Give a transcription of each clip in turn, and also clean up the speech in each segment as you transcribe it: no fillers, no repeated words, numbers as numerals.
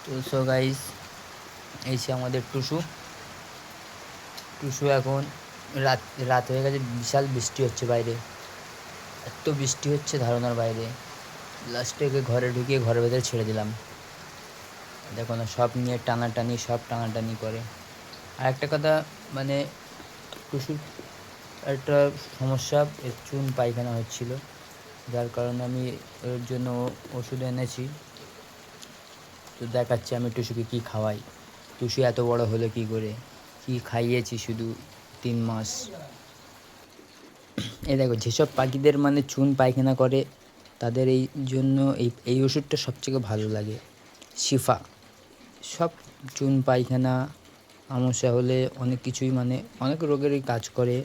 তো so guys, এই সে আমাদের টুসু। টুসু এখন রাত রাত হয়ে গেছে, বিশাল বৃষ্টি হচ্ছে বাইরে, এত বৃষ্টি হচ্ছে ধারণার বাইরে। লাস্টে একে ঘরে ঢুকিয়ে ঘরের ভেতরে ছেড়ে দিলাম। দেখো না, সব নিয়ে টানাটানি, সব টানাটানি করে। আর একটা কথা, মানে টুসুর একটা সমস্যা, এর চুন পায়খানা হচ্ছিল, যার কারণে আমি এর জন্য ওষুধ এনেছি। তো দেখাচ্ছি আমি টুসুকে কী খাওয়াই। টুসু এত বড় হলো কী করে, কী খাইয়েছি শুধু 3 মাস। এই দেখো, যেসব পাখিদের মানে চুন পায়খানা করে, তাদের এই জন্য এই ওষুধটা সবথেকে ভালো লাগে, শিফা। সব চুন পায়খানা আমসা হলে অনেক কিছুই, মানে অনেক রোগেরই কাজ করে।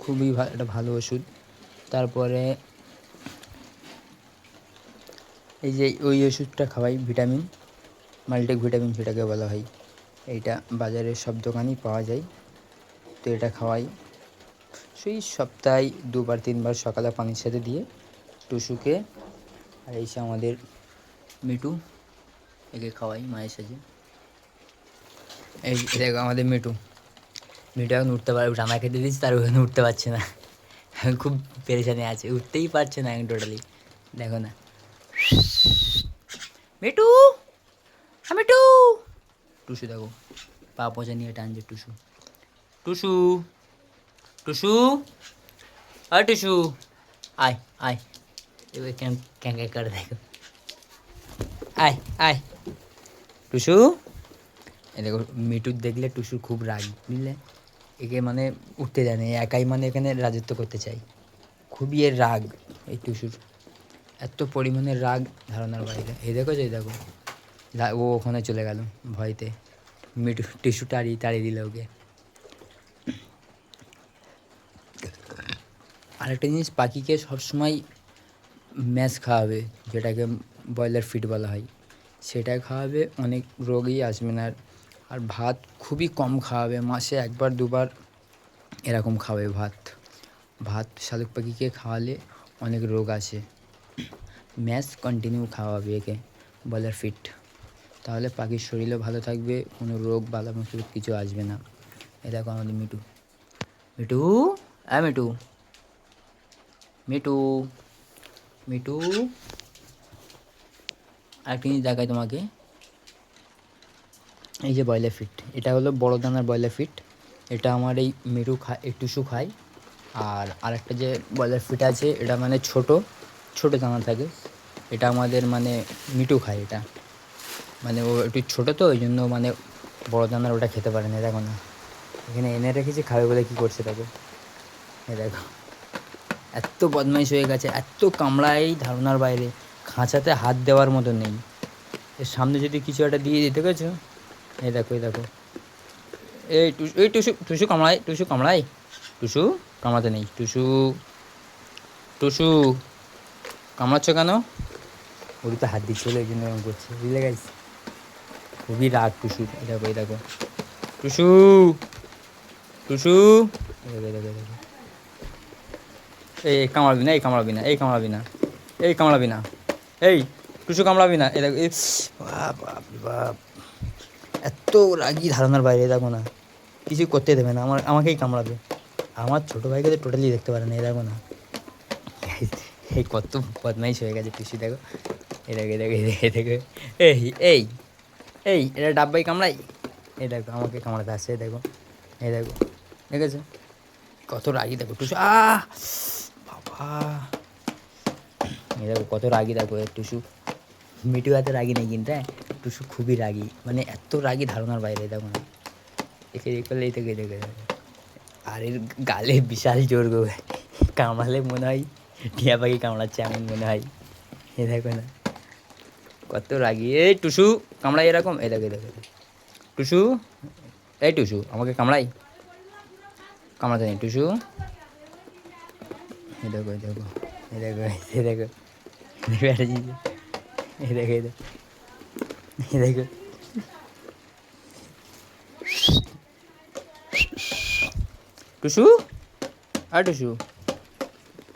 খুবই একটা ভালো ওষুধ। তারপরে এই যে ওই ওষুধটা খাওয়াই, ভিটামিন, মাল্টিক ভিটামিন যেটাকে বলা হয়। এইটা বাজারের সব দোকানেই পাওয়া যায়। তো এটা খাওয়াই সেই সপ্তাহে 2-3 বার সকালে পানির সাথে দিয়ে টুসুকে। আর এই সে আমাদের মিটু, একে খাওয়াই মায়ের সাথে। এই দেখো আমাদের মিটু। মিটু এখন উঠতে পারে, রান্না খেতে দিচ্ছি, তার ওখানে উঠতে পারছে না। খুব পেরেশানি আছে, উঠতেই পারছে না এখন টোটালি। দেখো না, মিটু, মিটু। টুসু দেখো, পা পচা নিয়ে টানছে টুসু। টুসু, টুসু, আয় টুসু, আয় আয়। এবার ক্যাঁ করে দেখো, আয় আয় টুসু। এ দেখো, মিটুর দেখলে টুসুর খুব রাগ, বুঝলে। একে মানে উঠতে দেয় না, একাই মানে এখানে রাজত্ব করতে চাই। খুবই এর রাগ, এই টুসুর এত পরিমাণে রাগ ধারণার বাইরে। এই দেখো, যে দেখো, ও ওখানে চলে গেল ভয়তে। মিটু টিস্যু তাড়িয়ে দিল ওকে। আরেকটা জিনিস, পাখিকে সবসময় ম্যাশ খাওয়াবে, যেটাকে ব্রয়লার ফিড বলা হয়, সেটা খাওয়াবে, অনেক রোগই আসবে না। আর ভাত খুবই কম খাওয়াবে, মাসে 1-2 বার এরকম খাওয়াবে ভাত। ভাত শালিক পাখিকে খাওয়ালে অনেক রোগ আসে। ম্যাশ কন্টিনিউ খাওয়াবে একে, ব্রয়লার ফিড। তাহলে পাখির শরীরও ভালো থাকবে, কোনো রোগ বালা মুসিবত কিছু আসবে না। এ দেখো আমাদের মিটু। মিটু, মিটু, মিটু, মিটু। আরেকটা জিনিস দেখাই তোমাকে, এই যে ব্রয়লার ফিট, এটা হলো বড় দানার ব্রয়লার ফিট। এটা আমার এই মিটু এই টুসু খায়। আর আরেকটা যে ব্রয়লার ফিট আছে, এটা মানে ছোটো দানা থাকে, এটা আমাদের মানে মিটু খায়। এটা মানে ও একটু ছোটো, তো ওই জন্য মানে বড় দানার ওটা খেতে পারে না। দেখো না, এখানে এনে রেখেছি, খাবে বলে কী করছে দেখো। এ দেখো, এত বদমাইশ হয়ে গেছে, এত কামড়ায় ধারণার বাইরে, খাঁচাতে হাত দেওয়ার মতো নেই। এর সামনে যদি কিছু একটা দিয়ে দিতে গেছো, এই দেখো, এই দেখো, এই টুসু, টুসু কামড়ায়, টুসু কামড়ায়, টুসু কামড়াতে নেই। টুসু, টুসু কামড়াচ্ছ কেন? ওর তো হাত দিচ্ছিল, এই জন্য এরকম করছে, বুঝলে গাইস। খুবই রাগ টুসু। এই দেখো, এই দেখো, টুসু, টুসু, এই দেখো, দেখো, দেখো। এই কামড়াবি না, এই কামড়াবি না, এই কামড়াবি না, এই কামড়াবি না, এই টুসু কামড়াবি না। এই দেখো, বাপ বাপ বাপ, এত রাগি ধারণার বাইরে। দেখো না, কিছু করতে দেবে না, আমাকেই কামড়াবে। আমার ছোটো ভাইকে তো টোটালি দেখতে পারে না। এই দেখো না, এই কত বদমাইশ হয়ে গেছে টুসি। দেখো, এই দেখো, এই দেখো, এই দেখো, এই এই এই এটা ডাব্বাই কামড়াই। এই দেখো, আমাকে কামড়াতে আসছে। এই দেখো, এই দেখো, দেখেছো কত রাগি। দেখো টুসু, বাবা, এই দেখো কত রাগি। দেখো টুসু। মিটু এত রাগি নেই কিন্তু, হ্যাঁ, টুসু খুবই রাগি, মানে এত রাগি ধারণার বাইরে। দেখো না, একে করলে এই থেকে দেখে। আর এর গালে বিশাল জোর গো, কামড়ালে মনে হয় টিয়া পাখি কামড়াচ্ছে, এমন মনে হয়। এ দেখো না, কত রাগি। এই টুসু কামড়াই এরকম। এই দেখো, দেখো টুসু, এই টুসু আমাকে কামড়াই, কামড়াতে নেই টুসু। এই দেখো, এই দেখো, এই দেখো, এই দেখো, এই দেখো, এই দেখো, এই দেখো টুসু, আর টুসু।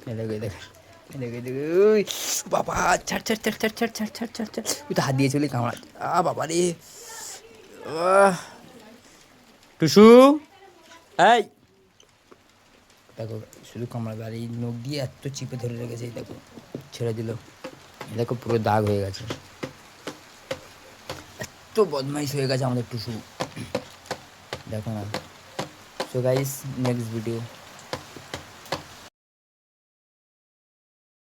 এই দেখো, এই দেখো, এই দেখো, এই দেখো, বাবা ছাড় ছাড় ছাড় ছাড় ছাড় ছাড় ছাড় ছাড় ছাড় তুই তো হাত দিয়ে চলি কামড়া বাবা রে টুসু এই দেখো শুধু কামড়াবে আর এই নখ দিয়ে এত চিপে ধরে রেখেছে এই দেখো ছেড়ে দিল দেখো পুরো দাগ হয়ে গেছে এত বদমাইশ হয়ে গেছে আমাদের টুসু দেখো না সো গাইস নেক্সট ভিডিও